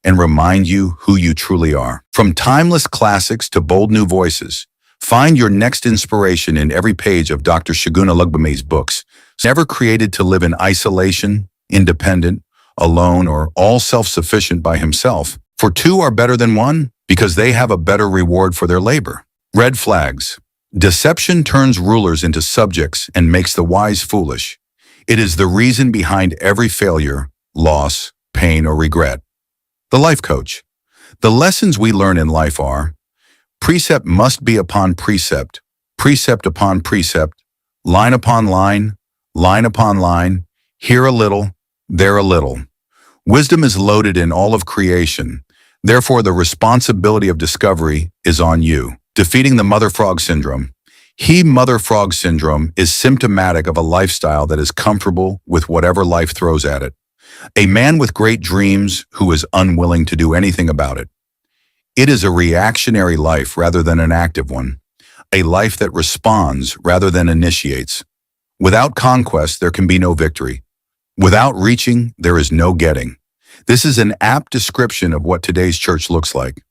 and remind you who you truly are. From timeless classics to bold new voices, find your next inspiration in every page of Dr. Segun Olugbemi's books. Never created to live in isolation, independent, alone, or all self-sufficient by himself. For two are better than one because they have a better reward for their labor. Red flags. Deception turns rulers into subjects and makes the wise foolish. It is the reason behind every failure, loss, pain, or regret. The life coach. The lessons we learn in life are: precept must be upon precept, precept upon precept, line upon line, line upon line, here a little, there a little. Wisdom is loaded in all of creation. Therefore, the responsibility of discovery is on you. Defeating the mother frog syndrome. Mother frog syndrome is symptomatic of a lifestyle that is comfortable with whatever life throws at it. A man with great dreams who is unwilling to do anything about it. It is a reactionary life rather than an active one. A life that responds rather than initiates. Without conquest, there can be no victory. Without reaching, there is no getting. This is an apt description of what today's church looks like.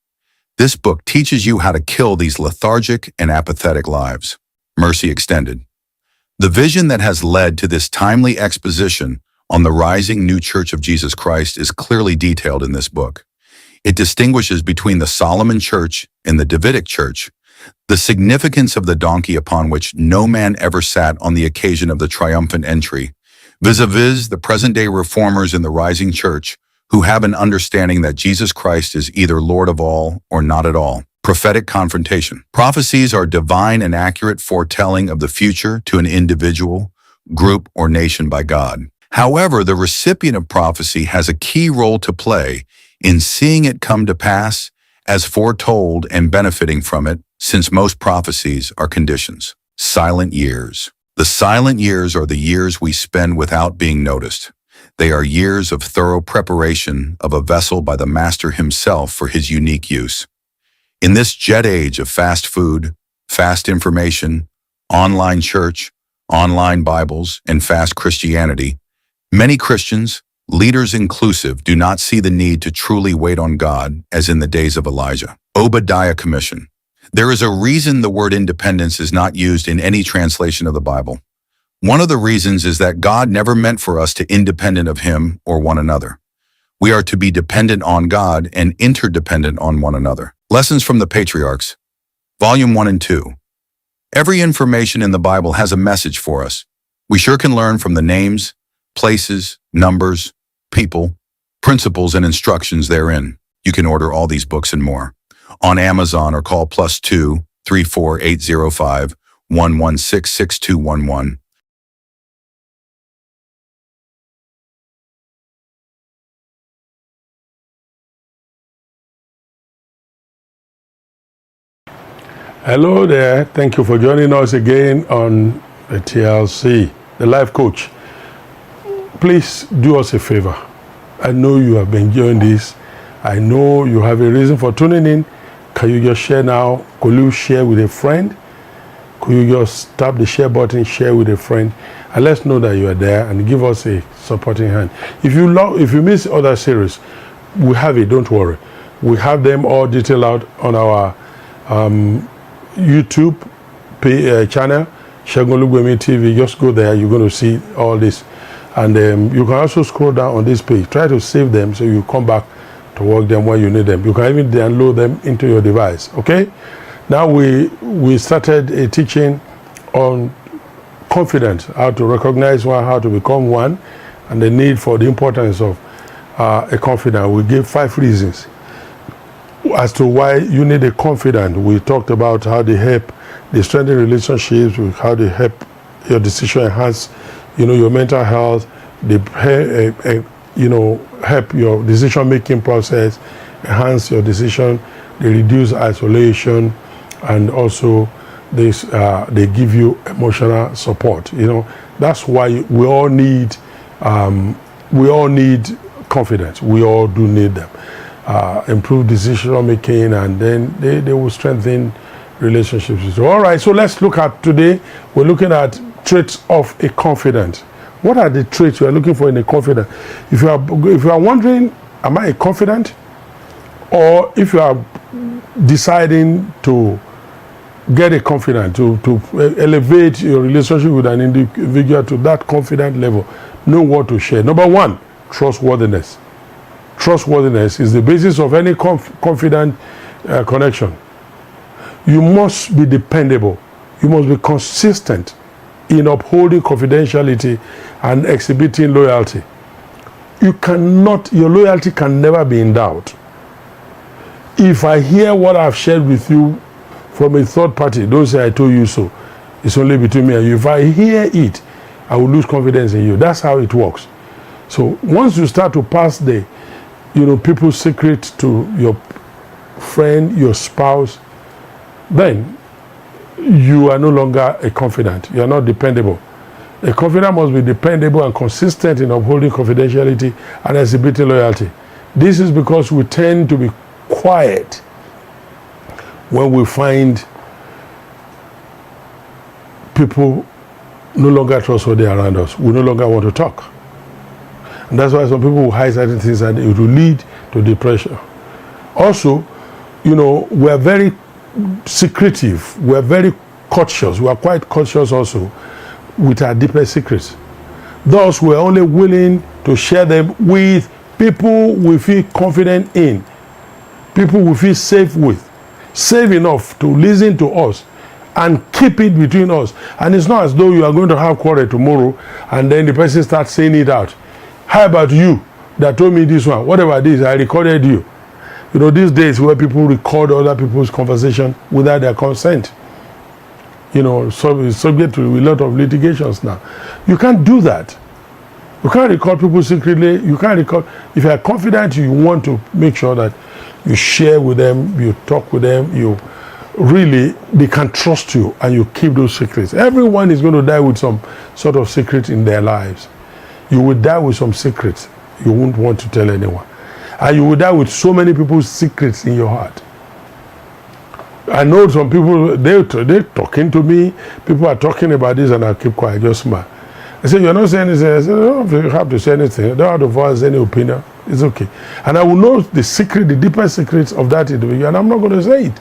This book teaches you how to kill these lethargic and apathetic lives. Mercy extended. The vision that has led to this timely exposition on the rising new Church of Jesus Christ is clearly detailed in this book. It distinguishes between the Solomon Church and the Davidic Church, the significance of the donkey upon which no man ever sat on the occasion of the triumphant entry, vis-a-vis the present-day reformers in the rising church who have an understanding that Jesus Christ is either Lord of all or not at all. Prophetic confrontation. Prophecies are divine and accurate foretelling of the future to an individual, group, or nation by God. However, the recipient of prophecy has a key role to play in seeing it come to pass as foretold and benefiting from it, since most prophecies are conditions. Silent years. The silent years are the years we spend without being noticed. They are years of thorough preparation of a vessel by the Master himself for his unique use. In this jet age of fast food, fast information, online church, online Bibles, and fast Christianity, many Christians, leaders inclusive, do not see the need to truly wait on God as in the days of Elijah. Obadiah Commission. There is a reason the word independence is not used in any translation of the Bible. One of the reasons is that God never meant for us to independent of him or one another. We are to be dependent on God and interdependent on one another. Lessons from the Patriarchs, Volume 1 and 2. Every information in the Bible has a message for us. We sure can learn from the names, places, numbers, people, principles, and instructions therein. You can order all these books and more on Amazon or call +2 34805 116 6211. Hello there. Thank you for joining us again on the TLC, the Life Coach. Please do us a favor. I know you have been enjoying this. I know you have a reason for tuning in. Can you just share now? Could you share with a friend? Could you just tap the share button, share with a friend, and let's know that you are there and give us a supporting hand. If you miss other series, we have it. Don't worry. We have them all detailed out on our YouTube channel, Segun Olugbemi TV. Just go there. You're going to see all this, and you can also scroll down on this page. Try to save them so you come back to work them when you need them. You can even download them into your device. Okay. Now we started a teaching on confidence, how to recognize one, how to become one, and the need for the importance of a confidence. We gave 5 reasons as to why you need a confidant. We talked about how they help, they strengthen relationships, how they help your decision enhance, your mental health. They help your decision-making process, enhance your decision. They reduce isolation, and also they give you emotional support. That's why we all need confidence. We all do need them. Improve decision making, and then they will strengthen relationships. So, all right, so let's look at today. We're looking at traits of a confidant. What are the traits we are looking for in a confidant? If you are wondering, am I a confidant? Or if you are deciding to get a confidant, to elevate your relationship with an individual to that confident level, know what to share. Number one, trustworthiness. Trustworthiness is the basis of any confident connection. You must be dependable. You must be consistent in upholding confidentiality and exhibiting loyalty. Your loyalty can never be in doubt. If I hear what I've shared with you from a third party, don't say I told you so. It's only between me and you. If I hear it, I will lose confidence in you. That's how it works. So once you start to pass the, people's secret to your friend, your spouse, then you are no longer a confidant. You are not dependable. A confidant must be dependable and consistent in upholding confidentiality and exhibiting loyalty. This is because we tend to be quiet when we find people no longer trustworthy around us. We no longer want to talk. And that's why some people will hide certain things and it will lead to depression. Also, we are very secretive. We are very cautious. We are quite cautious also with our deepest secrets. Thus, we are only willing to share them with people we feel confident in, people we feel safe with, safe enough to listen to us and keep it between us. And it's not as though you are going to have quarrel tomorrow and then the person starts saying it out. How about you that told me this one? Whatever this, I recorded you. These days where people record other people's conversation without their consent, so it's subject to a lot of litigations now. You can't do that. You can't record people secretly. You can't record. If you are confident, you want to make sure that you share with them, you talk with them, they can trust you and you keep those secrets. Everyone is going to die with some sort of secret in their lives. You will die with some secrets you won't want to tell anyone. And you will die with so many people's secrets in your heart. I know some people, they're talking to me, people are talking about this and I keep quiet, just smile. I say, you're not saying anything. I say, you don't have to say anything. You don't have to voice any opinion. It's okay. And I will know the secret, the deepest secrets of that individual, and I'm not going to say it.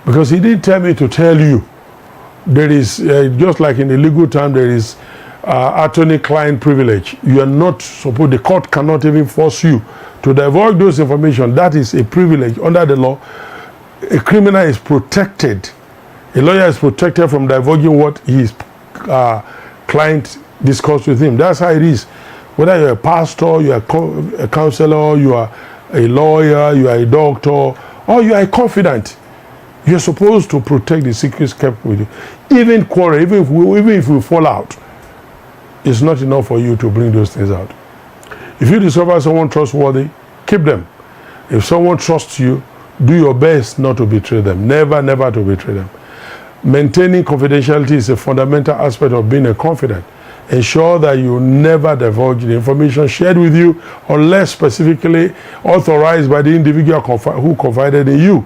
Because he didn't tell me to tell you. There is, just like in the legal term, there is attorney-client privilege. You are not supposed, the court cannot even force you to divulge those information. That is a privilege under the law. A criminal is protected. A lawyer is protected from divulging what his client discussed with him. That's how it is. Whether you're a pastor, you are a counselor, you are a lawyer, you are a doctor, or you are a confidant, you're supposed to protect the secrets kept with you. Even quarrel, even if we fall out, it's not enough for you to bring those things out. If you discover someone trustworthy, keep them. If someone trusts you, do your best not to betray them. Never, never to betray them. Maintaining confidentiality is a fundamental aspect of being a confidant. Ensure that you never divulge the information shared with you unless specifically authorized by the individual who confided in you.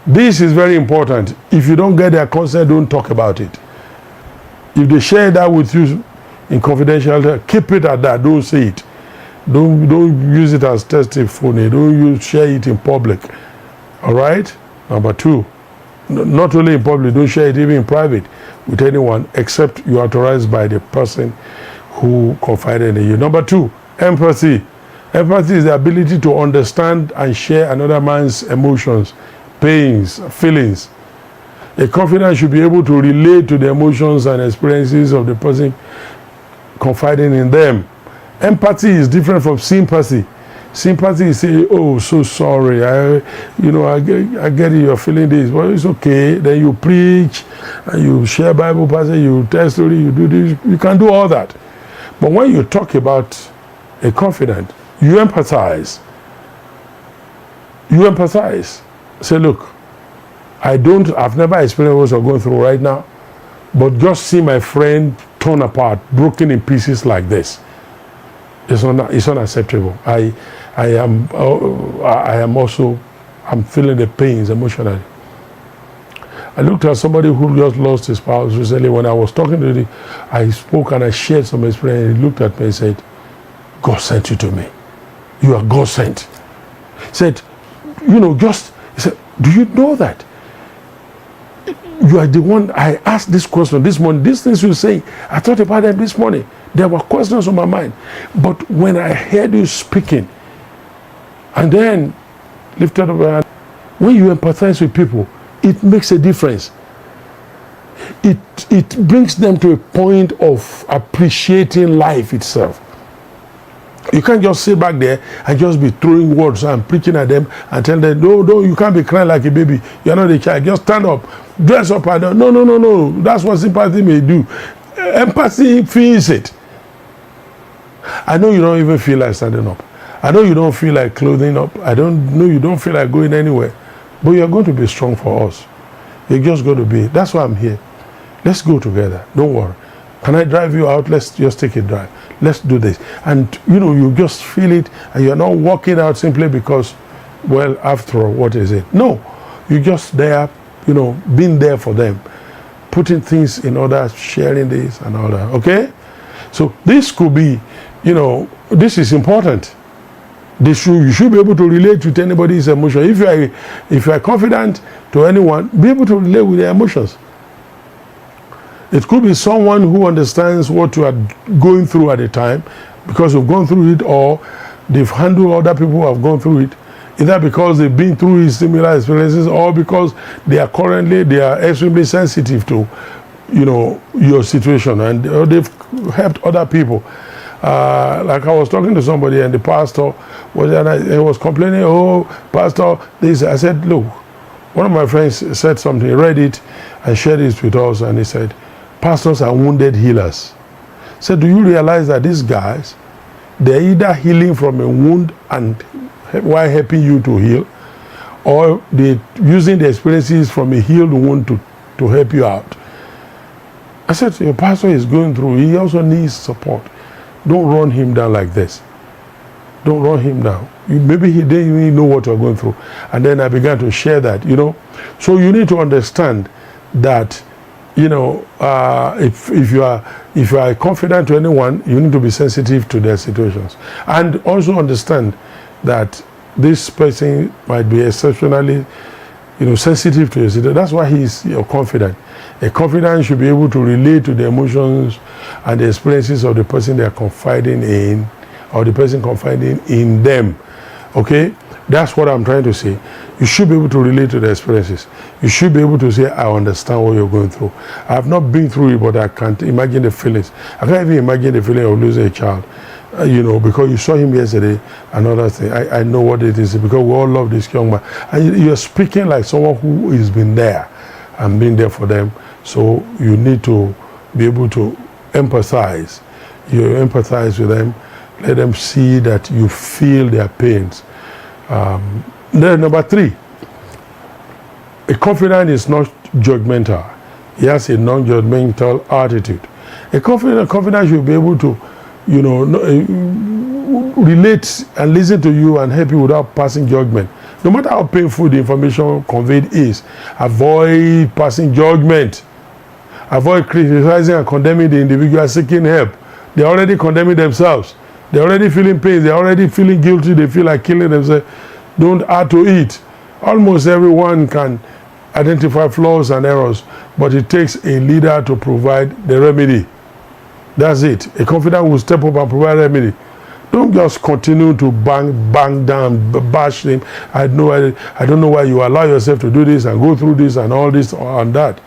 This is very important. If you don't get their consent, don't talk about it. If they share that with you in confidentiality, keep it at that. Don't say it. Don't use it as testimony. Don't share it in public. All right? Number two, not only in public, don't share it even in private with anyone except you are authorized by the person who confided in you. Number two, empathy. Empathy is the ability to understand and share another man's emotions, pains, feelings. A confidant should be able to relate to the emotions and experiences of the person confiding in them. Empathy is different from sympathy. Sympathy is saying, oh, so sorry, I get it, you're feeling this, but it's okay. Then you preach, and you share Bible passage, you tell story, you do this, you can do all that. But when you talk about a confidant, you empathize. You empathize. Say, look, I've never experienced what you're going through right now, but just see my friend torn apart, broken in pieces like this. It's unacceptable. I'm feeling the pains emotionally. I looked at somebody who just lost his spouse recently. When I was talking to him, I spoke and I shared some experience. He looked at me and said, God sent you to me. You are God sent. He said, just, he said, do you know that? You are the one. I asked this question this morning. These things you say, I thought about them this morning. There were questions on my mind. But when I heard you speaking, and then lifted up my hand, when you empathize with people, it makes a difference. It brings them to a point of appreciating life itself. You can't just sit back there and just be throwing words and preaching at them and tell them, no, you can't be crying like a baby. You're not a child. Just stand up, dress up and down. No. That's what sympathy may do. Empathy feels it. I know you don't even feel like standing up. I know you don't feel like clothing up. I don't know you don't feel like going anywhere. But you're going to be strong for us. You're just going to be. That's why I'm here. Let's go together. Don't worry. Can I drive you out? Let's just take a drive. Let's do this. And, you just feel it, and you're not walking out simply because, well, after all, what is it? No. You're just there, being there for them, putting things in order, sharing this and all that. Okay? So this could be, this is important. You should be able to relate with anybody's emotion. If you are confident to anyone, be able to relate with their emotions. It could be someone who understands what you are going through at the time because you've gone through it, or they've handled other people who have gone through it, either because they've been through similar experiences or because they are extremely sensitive to, your situation, and they've helped other people. Like I was talking to somebody, and the pastor was complaining, "Oh, pastor, this." I said, "Look, one of my friends said something, read it, and shared it with us, and he said, pastors are wounded healers." He said, do you realize that these guys, they're either healing from a wound and while helping you to heal, or they're using the experiences from a healed wound to help you out? I said, your pastor is going through, he also needs support. Don't run him down like this. Don't run him down. Maybe he didn't even know what you're going through. And then I began to share that, So you need to understand that, if you are confident to anyone, you need to be sensitive to their situations. And also understand that this person might be exceptionally, sensitive to your situation. That's why he's confident. A confidant should be able to relate to the emotions and the experiences of the person they are confiding in, or the person confiding in them. Okay? That's what I'm trying to say. You should be able to relate to the experiences. You should be able to say, I understand what you're going through. I have not been through it, but I can't imagine the feelings. I can't even imagine the feeling of losing a child, because you saw him yesterday, another thing. I know what it is, because we all love this young man. And you're speaking like someone who has been there and been there for them. So you need to be able to empathize. You empathize with them. Let them see that you feel their pains. Then number 3, a confidant is not judgmental. He has a non-judgmental attitude. A confidant should be able to, relate and listen to you and help you without passing judgment. No matter how painful the information conveyed is, avoid passing judgment. Avoid criticizing and condemning the individual seeking help. They're already condemning themselves. They're already feeling pain. They're already feeling guilty. They feel like killing themselves. Don't add to it. Almost everyone can identify flaws and errors, but it takes a leader to provide the remedy. That's it. A confidant will step up and provide remedy. Don't just continue to bang down, bash him. I don't know why you allow yourself to do this and go through this and all this and that.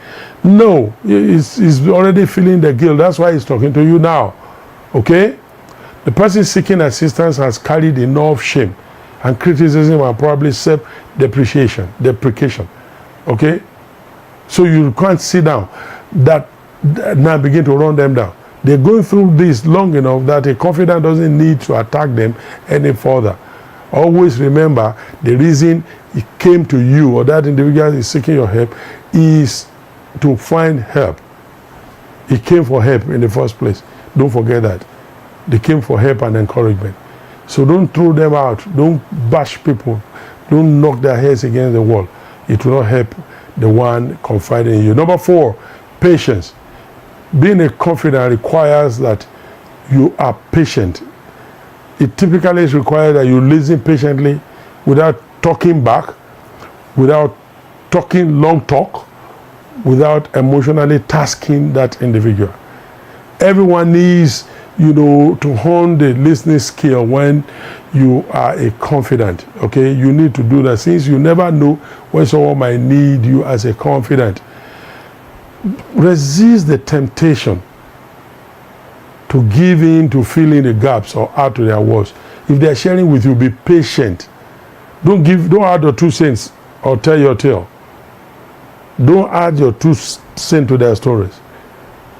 No, he's already feeling the guilt. That's why he's talking to you now. Okay? The person seeking assistance has carried enough shame and criticism and probably self-deprecation. Okay? So you can't sit down. That now begin to run them down. They're going through this long enough that a confidant doesn't need to attack them any further. Always remember, the reason he came to you, or that individual is seeking your help, is to find help. He came for help in the first place. Don't forget that. They came for help and encouragement. So don't throw them out. Don't bash people. Don't knock their heads against the wall. It will not help the one confiding in you. Number 4, patience. Being a confidant requires that you are patient. It typically is required that you listen patiently without talking back, without talking long talk, without emotionally tasking that individual. Everyone needs, to hone the listening skill when you are a confidant, okay? You need to do that, since you never know when someone might need you as a confidant. Resist the temptation to give in to filling the gaps or add to their words. If they're sharing with you, be patient. Don't add your 2 cents or tell your tale. Don't add your 2 cents to their stories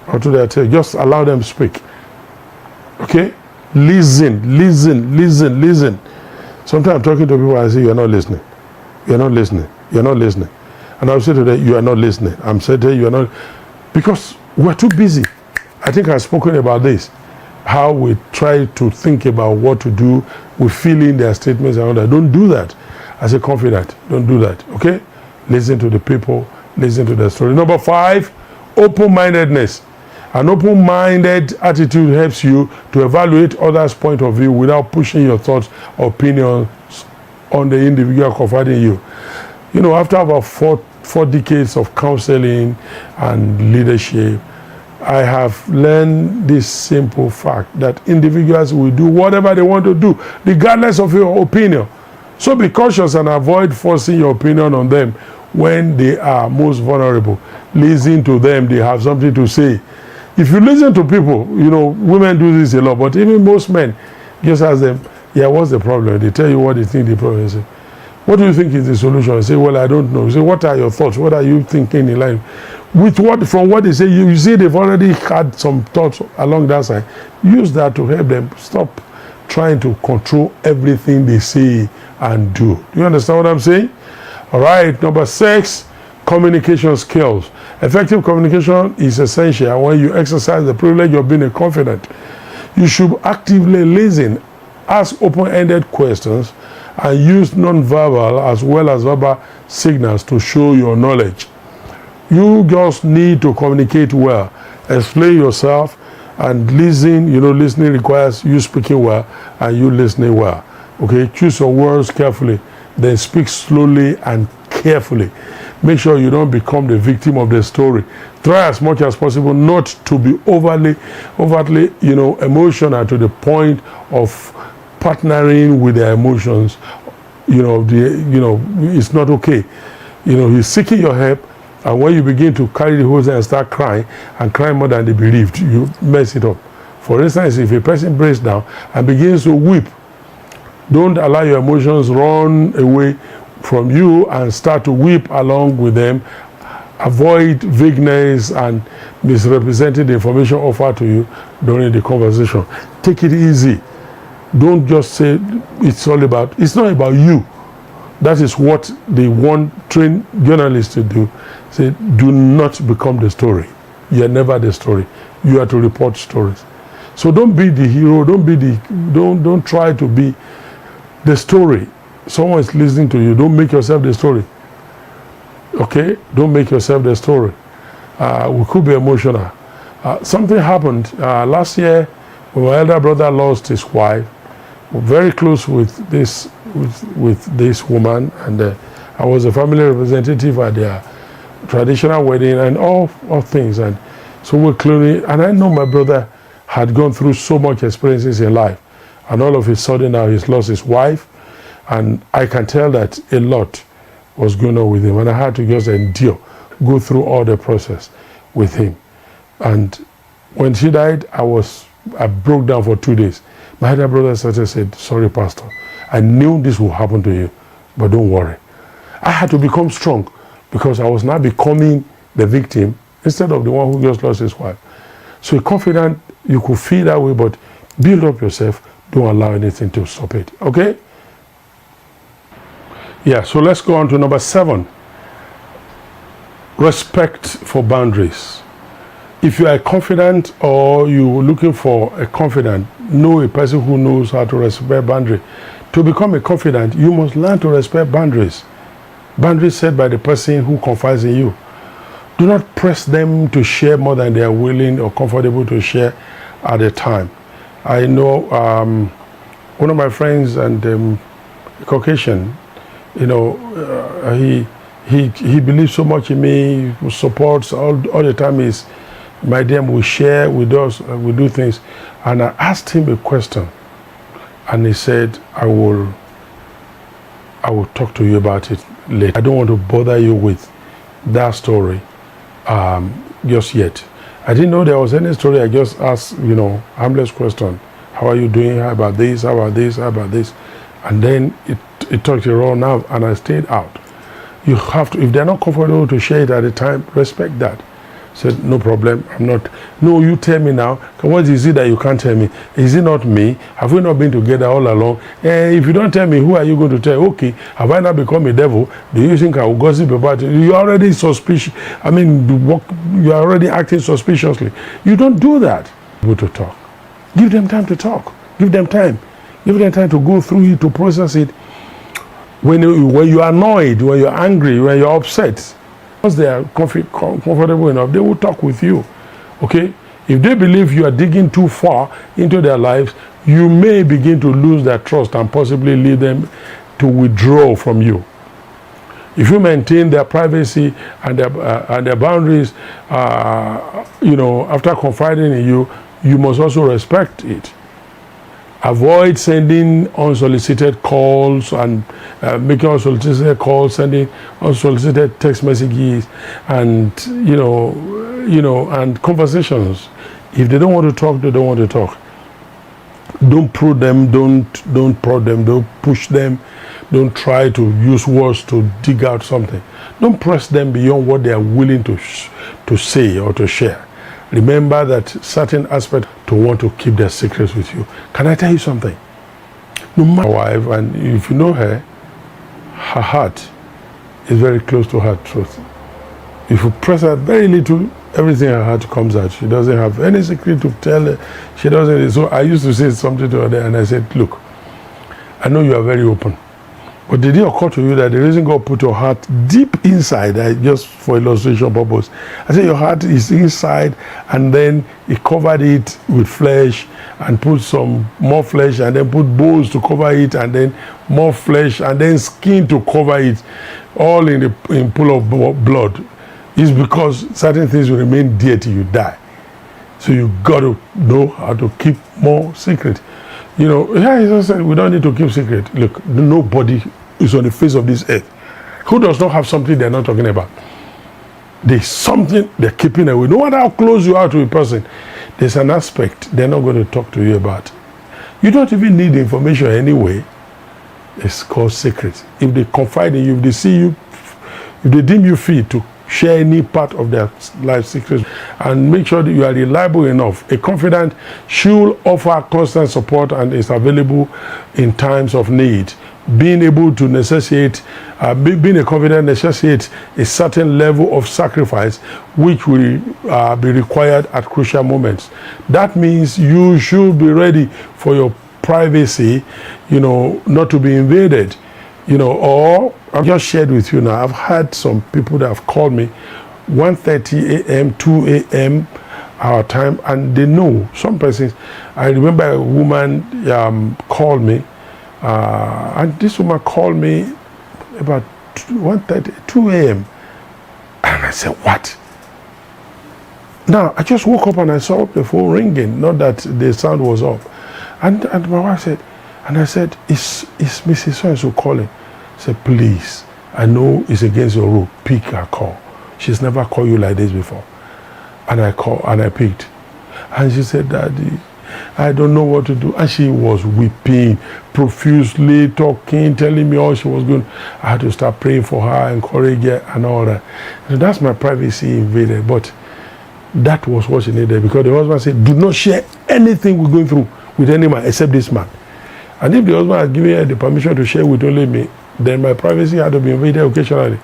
or to their tale. Just allow them to speak. Okay? Listen. Sometimes I'm talking to people and I say, you're not listening. You're not listening. You're not listening. And I'll say to them, you are not listening. I'm saying to you, are not. Because we're too busy. I think I've spoken about this. How we try to think about what to do. We fill in their statements and all that. Don't do that. As a confidant, don't do that. Okay? Listen to the people. Listen to their story. Number 5, open-mindedness. An open-minded attitude helps you to evaluate others' point of view without pushing your thoughts or opinions on the individual confiding you. After about four decades of counseling and leadership, I have learned this simple fact that individuals will do whatever they want to do, regardless of your opinion. So be cautious and avoid forcing your opinion on them when they are most vulnerable. Listen to them, they have something to say. If you listen to people, women do this a lot, but even most men, just ask them, what's the problem? They tell you what they think the problem is. What do you think is the solution? You say, well, I don't know. You say, what are your thoughts? What are you thinking in life? From what they say, you see they've already had some thoughts along that side. Use that to help them stop trying to control everything they say and do. Do you understand what I'm saying? All right, number 6, communication skills. Effective communication is essential when you exercise the privilege of being a confidant. You should actively listen, ask open-ended questions, and use non-verbal as well as verbal signals to show your knowledge. You just need to communicate well, explain yourself, and listen. Listening requires you speaking well and you listening well. Okay, choose your words carefully, then speak slowly and carefully. Make sure you don't become the victim of the story. Try as much as possible not to be overtly, emotional to the point of partnering with their emotions. It's not okay. He's seeking your help, and when you begin to carry the hose and start crying and crying more than they believed, you mess it up. For instance, if a person breaks down and begins to weep, don't allow your emotions run away from you and start to weep along with them. Avoid vagueness and misrepresenting the information offered to you during the conversation. Take it easy. Don't just say it's not about you. That is what they want trained journalists to do. Say, do not become the story. You are never the story. You are to report stories. So don't be the hero. Don't try to be the story. Someone is listening to you. Don't make yourself the story. Okay? Don't make yourself the story. We could be emotional. Something happened last year when my elder brother lost his wife. We're very close with this woman, and I was a family representative at their traditional wedding and all things. And so we're clearly, and I know my brother had gone through so much experiences in life, and all of a sudden now he's lost his wife, and I can tell that a lot was going on with him, and I had to just go through all the process with him. And when she died, I broke down for 2 days. My elder brother said, sorry, Pastor, I knew this would happen to you, but don't worry. I had to become strong because I was now becoming the victim instead of the one who just lost his wife. So confident, you could feel that way, but build up yourself. Don't allow anything to stop it. Okay? Yeah, so let's go on to number 7. Respect for boundaries. If you are confident or you're looking for a confidant, know a person who knows how to respect boundaries. To become a confidant, you must learn to respect boundaries. Boundaries set by the person who confides in you. Do not press them to share more than they are willing or comfortable to share at a time. I know one of my friends and Caucasian, You know, he believes so much in me, he supports all the time. Is my dear, we share with us, we do things. And I asked him a question, and he said, I will talk to you about it later. I don't want to bother you with that story just yet. I didn't know there was any story. I just asked, you know, harmless question. How are you doing? How about this? How about this? How about this? And then it took a roll now, and I stayed out. You have to, if they're not comfortable to share it at the time, respect that. Said, no problem, I'm not. No, you tell me now. What is it that you can't tell me? Is it not me? Have we not been together all along? If you don't tell me, who are you going to tell? Okay, have I not become a devil? Do you think I will gossip about it? You're already suspicious. I mean, you're already acting suspiciously. You don't do that. People to talk. Give them time to talk. Give them time. Give them time to go through it, to process it. When you're annoyed, when you're angry, when you're upset, once they are comfortable enough, they will talk with you. Okay? If they believe you are digging too far into their lives, you may begin to lose their trust and possibly lead them to withdraw from you. If you maintain their privacy and their boundaries, you know, after confiding in you, you must also respect it. Avoid sending unsolicited calls and making unsolicited calls, sending unsolicited text messages, and you know, and conversations. If they don't want to talk, they don't want to talk. Don't prod them. Don't prod them. Don't push them. Don't try to use words to dig out something. Don't press them beyond what they are willing to say or to share. Remember that certain aspects to want to keep their secrets with you. Can I tell you something? No matter my wife, and if you know her heart is very close to her truth. If you press her very little, everything in her heart comes out. She doesn't have any secret to tell her. She doesn't. So I used to say something to her, and I said, look, I know you are very open. But did it occur to you that the reason God put your heart deep inside, just for illustration purpose, I said your heart is inside, and then He covered it with flesh, and put some more flesh, and then put bones to cover it, and then more flesh, and then skin to cover it, all in a pool of blood. It's because certain things will remain dear till you die. So you got to know how to keep more secret. You know, yeah, he said we don't need to keep secret. Look, nobody is on the face of this earth who does not have something they're not talking about. There's something they're keeping away. No matter how close you are to a person, there's an aspect they're not going to talk to you about. You don't even need the information anyway. It's called secret. If they confide in you, if they see you, if they deem you fit to share any part of their life secrets, and make sure that you are reliable enough. A confidant should offer constant support and is available in times of need. Being able to necessitate, being a confidant necessitates a certain level of sacrifice which will be required at crucial moments. That means you should be ready for your privacy, you know, not to be invaded. You know, or I've just shared with you now, I've had some people that have called me 1:30 a.m., 2 a.m. our time, and they know some persons. I remember a woman called me, and this woman called me about 1:30, 2 a.m. And I said, what? Now, I just woke up and I saw the phone ringing, not that the sound was up. And my wife said, and I said, is Mrs. So-and-so calling? I said, please, I know it's against your rule. Pick her call. She's never called you like this before. And I called and I picked. And she said, Daddy, I don't know what to do. And she was weeping profusely, talking, telling me all she was doing. I had to start praying for her, encourage her, and all that. And that's my privacy invaded. But that was what she needed, because the husband said, do not share anything we're going through with any man except this man. And if the husband had given her the permission to share with only me, then my privacy had to be invaded occasionally.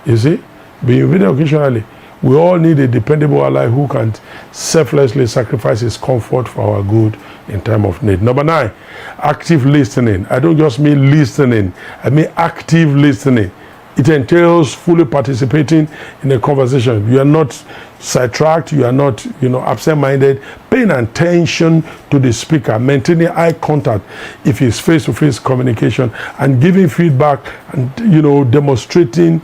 You see? Be invaded occasionally. We all need a dependable ally who can selflessly sacrifice his comfort for our good in time of need. Number 9, active listening. I don't just mean listening. I mean active listening. It entails fully participating in a conversation. You are not sidetracked, you are not, absent-minded, paying attention to the speaker, maintaining eye contact if it's face-to-face communication, and giving feedback and, demonstrating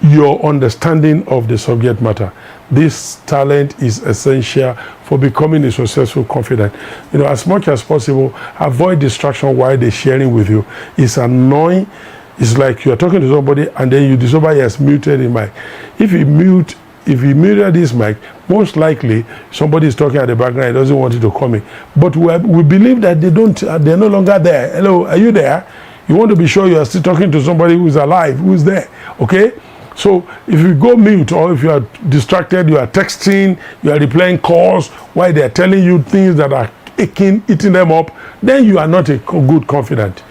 your understanding of the subject matter. This talent is essential for becoming a successful confidant. As much as possible, avoid distraction while they're sharing with you. It's annoying. It's like you're talking to somebody and then somebody has muted the mic. If you muted this mic, most likely somebody is talking at the background, he doesn't want it to come in. But we believe that they're no longer there. Hello, are you there? You want to be sure you are still talking to somebody who's alive, who's there, okay? So if you go mute, or if you are distracted, you are texting, you are replying calls while they are telling you things that are eating them up, then you are not a good confidant.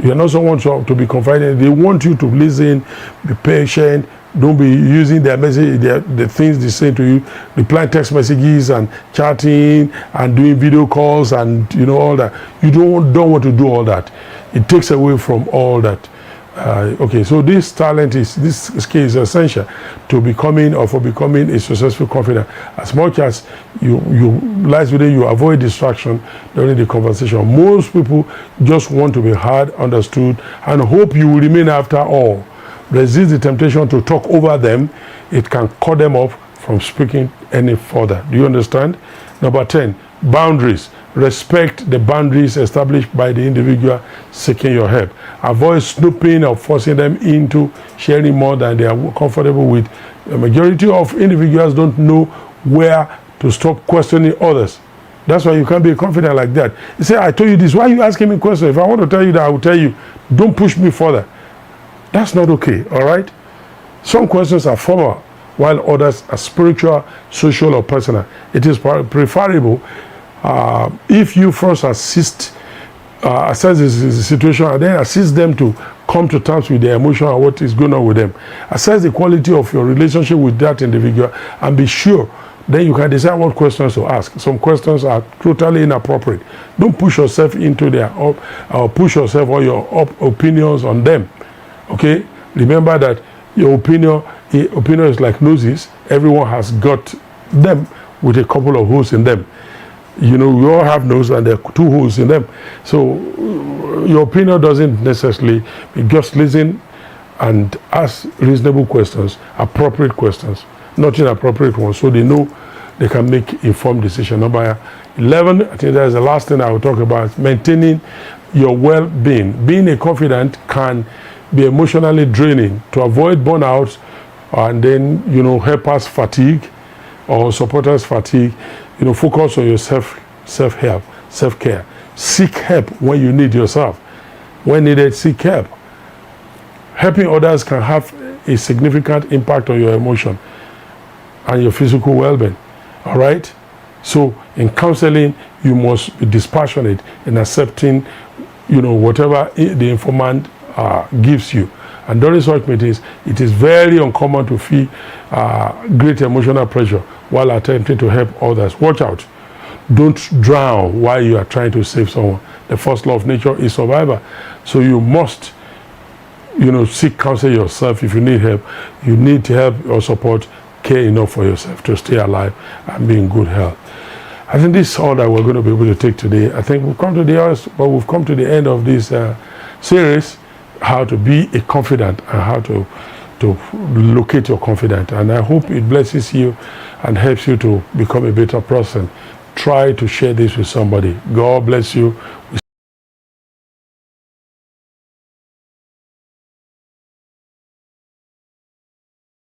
You are not someone to be confident. They want you to listen, be patient. Don't be using their message, the things they say to you, replying text messages and chatting and doing video calls and all that. You don't want to do all that. It takes away from all that. Okay, so this skill is essential to becoming a successful confidant. As much as lies within you, avoid distraction during the conversation. Most people just want to be heard, understood, and hope you will remain after all. Resist the temptation to talk over them. It can cut them off from speaking any further. Do you understand? Number 10, boundaries. Respect the boundaries established by the individual seeking your help. Avoid snooping or forcing them into sharing more than they are comfortable with. The majority of individuals don't know where to stop questioning others. That's why you can't be confident like that. You say, I told you this. Why are you asking me questions? If I want to tell you that, I will tell you. Don't push me further. That's not okay, all right? Some questions are formal, while others are spiritual, social, or personal. It is preferable if you first assess the situation and then assist them to come to terms with their emotion and what is going on with them. Assess the quality of your relationship with that individual and be sure. Then you can decide what questions to ask. Some questions are totally inappropriate. Don't push yourself into their or push yourself or your opinions on them. Okay? Remember that your opinion is like noses. Everyone has got them with a couple of holes in them. We all have nose and there are 2 holes in them. So your opinion doesn't necessarily, just listen and ask reasonable questions, appropriate questions, not inappropriate ones, so they know they can make informed decision. Number 11, I think that's the last thing I will talk about, maintaining your well-being. Being a confidant can be emotionally draining. To avoid burnout and then, helpers fatigue or supporters fatigue, focus on your self-help, self-care. Seek help when you need yourself. When needed, seek help. Helping others can have a significant impact on your emotion and your physical well-being. All right? So in counseling, you must be dispassionate in accepting, whatever the informant gives you. And during such meetings, it is very uncommon to feel great emotional pressure while attempting to help others. Watch out. Don't drown while you are trying to save someone. The first law of nature is survival. So you must, seek counsel yourself if you need help. You need help or support, care enough for yourself to stay alive and be in good health. I think this is all that we're going to be able to take today. I think we've come to the end of this series, how to be a confidant and how to locate your confidant. And I hope it blesses you and helps you to become a better person. Try to share this with somebody. God bless you.